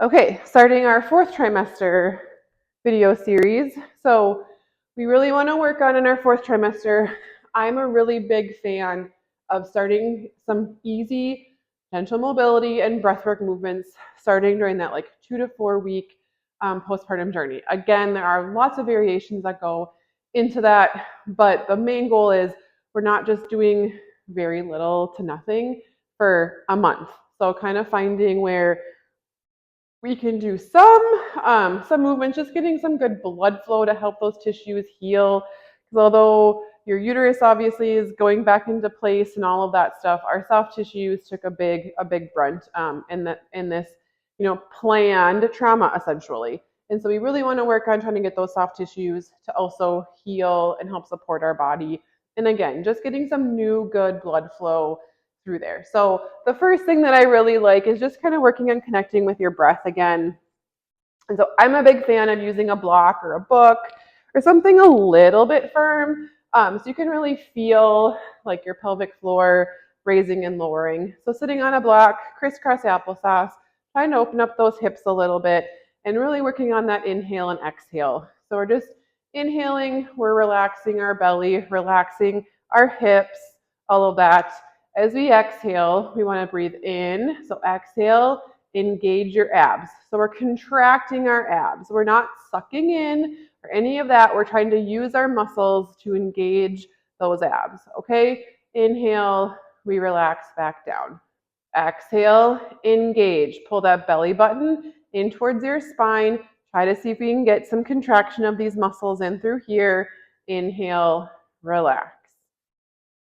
Okay, starting our fourth trimester video series. So we really want to work on in our fourth trimester. I'm a really big fan of starting some easy gentle mobility and breathwork movements starting during that like 2 to 4 week postpartum journey. Again, there are lots of variations that go into that, but the main goal is we're not just doing very little to nothing for a month. So kind of finding where we can do some movements, just getting some good blood flow to help those tissues heal. Because although your uterus obviously is going back into place and all of that stuff, our soft tissues took a big brunt in this planned trauma essentially. And so we really want to work on trying to get those soft tissues to also heal and help support our body. And again, just getting some new good blood flow through there. So the first thing that I really like is just kind of working on connecting with your breath again. And so I'm a big fan of using a block or a book or something a little bit firm, so you can really feel like your pelvic floor raising and lowering. So sitting on a block, crisscross applesauce, trying to open up those hips a little bit and really working on that inhale and exhale. So we're just inhaling, we're relaxing our belly, relaxing our hips, all of that. As we exhale, we want to breathe in. So exhale, engage your abs. So we're contracting our abs. We're not sucking in or any of that. We're trying to use our muscles to engage those abs. Okay? Inhale, we relax back down. Exhale, engage. Pull that belly button in towards your spine. Try to see if we can get some contraction of these muscles in through here. Inhale, relax.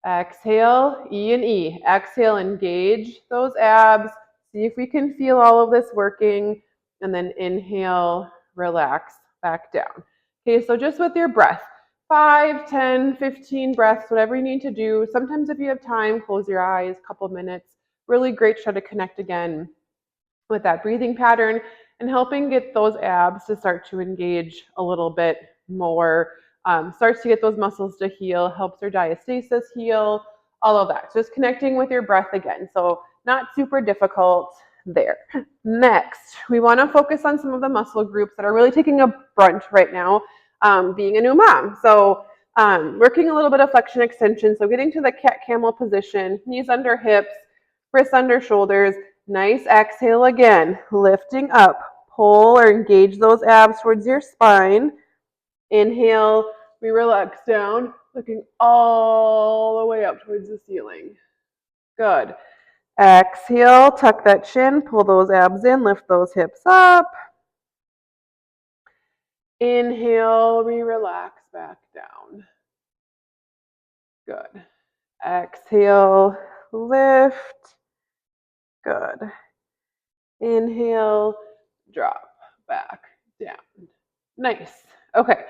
Exhale, E and E. Exhale, engage those abs. See if we can feel all of this working. And then inhale, relax back down. Okay, so just with your breath, 5, 10, 15 breaths, whatever you need to do. Sometimes if you have time, close your eyes, a couple minutes. Really great to try to connect again with that breathing pattern and helping get those abs to start to engage a little bit more. Starts to get those muscles to heal, helps your diastasis heal, all of that. Just connecting with your breath again. So not super difficult there. Next, we want to focus on some of the muscle groups that are really taking a brunt right now, being a new mom. So working a little bit of flexion extension. So getting to the cat camel position, knees under hips, wrists under shoulders. Nice exhale again, lifting up. Pull or engage those abs towards your spine. Inhale, we relax down, looking all the way up towards the ceiling. Good. Exhale, tuck that chin, pull those abs in, lift those hips up. Inhale, we relax back down. Good. Exhale, lift. Good. Inhale, drop back down. Nice. Okay.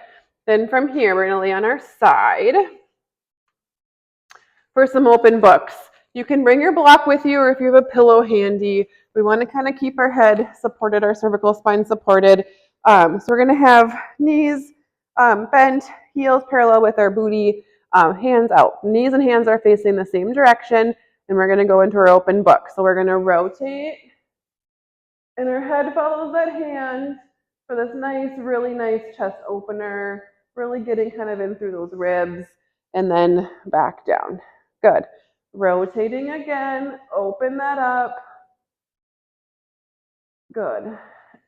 Then from here, we're going to lay on our side for some open books. You can bring your block with you, or if you have a pillow handy, we want to kind of keep our head supported, our cervical spine supported. So we're going to have knees bent, heels parallel with our booty, hands out. Knees and hands are facing the same direction, and we're going to go into our open book. So we're going to rotate, and our head follows that hand for this nice, really nice chest opener, really getting kind of in through those ribs, and then back down. Good. Rotating again, open that up. Good.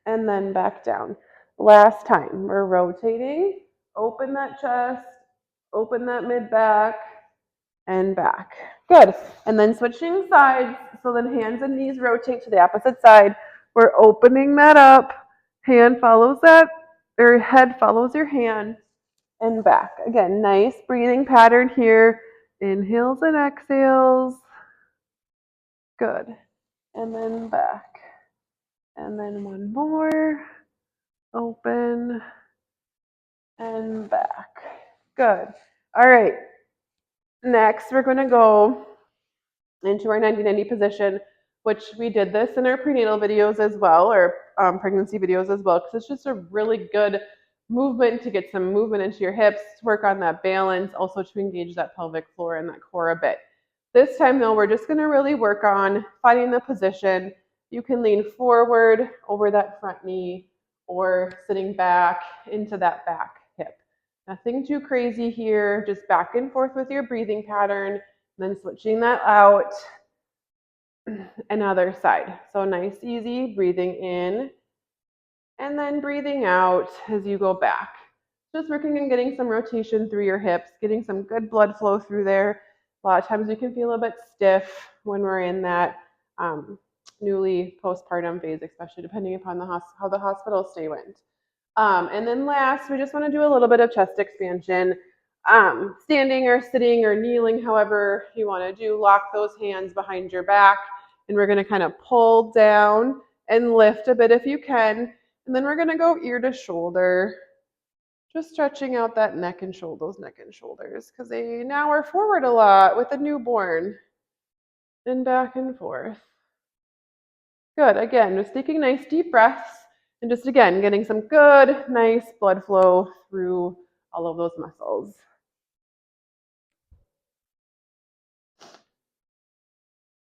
And then back down. Last time, we're rotating, open that chest, open that mid-back, and back. Good. And then switching sides, so then hands and knees rotate to the opposite side. We're opening that up, hand follows that, or head follows your hand, and back. Again, nice breathing pattern here. Inhales and exhales. Good. And then back. And then one more. Open and back. Good. All right. Next, we're going to go into our 90-90 position, which we did this in our prenatal videos as well, or pregnancy videos as well, because it's just a really good movement to get some movement into your hips, to work on that balance, also to engage that pelvic floor and that core a bit. This time though, we're just going to really work on finding the position You can lean forward over that front knee or sitting back into that back hip. Nothing too crazy here, just back and forth with your breathing pattern, then switching that out. And other side. So nice, easy breathing in and then breathing out as you go back. Just working on getting some rotation through your hips, getting some good blood flow through there. A lot of times we can feel a bit stiff when we're in that newly postpartum phase, especially depending upon how the hospital stay went. And then last, we just want to do a little bit of chest expansion. Standing or sitting or kneeling, however you want to do, lock those hands behind your back. And we're going to kind of pull down and lift a bit if you can. And then we're going to go ear to shoulder, just stretching out that neck and shoulders, because they now are forward a lot with a newborn. And back and forth. Good. Again, just taking nice deep breaths and just again getting some good, nice blood flow through all of those muscles.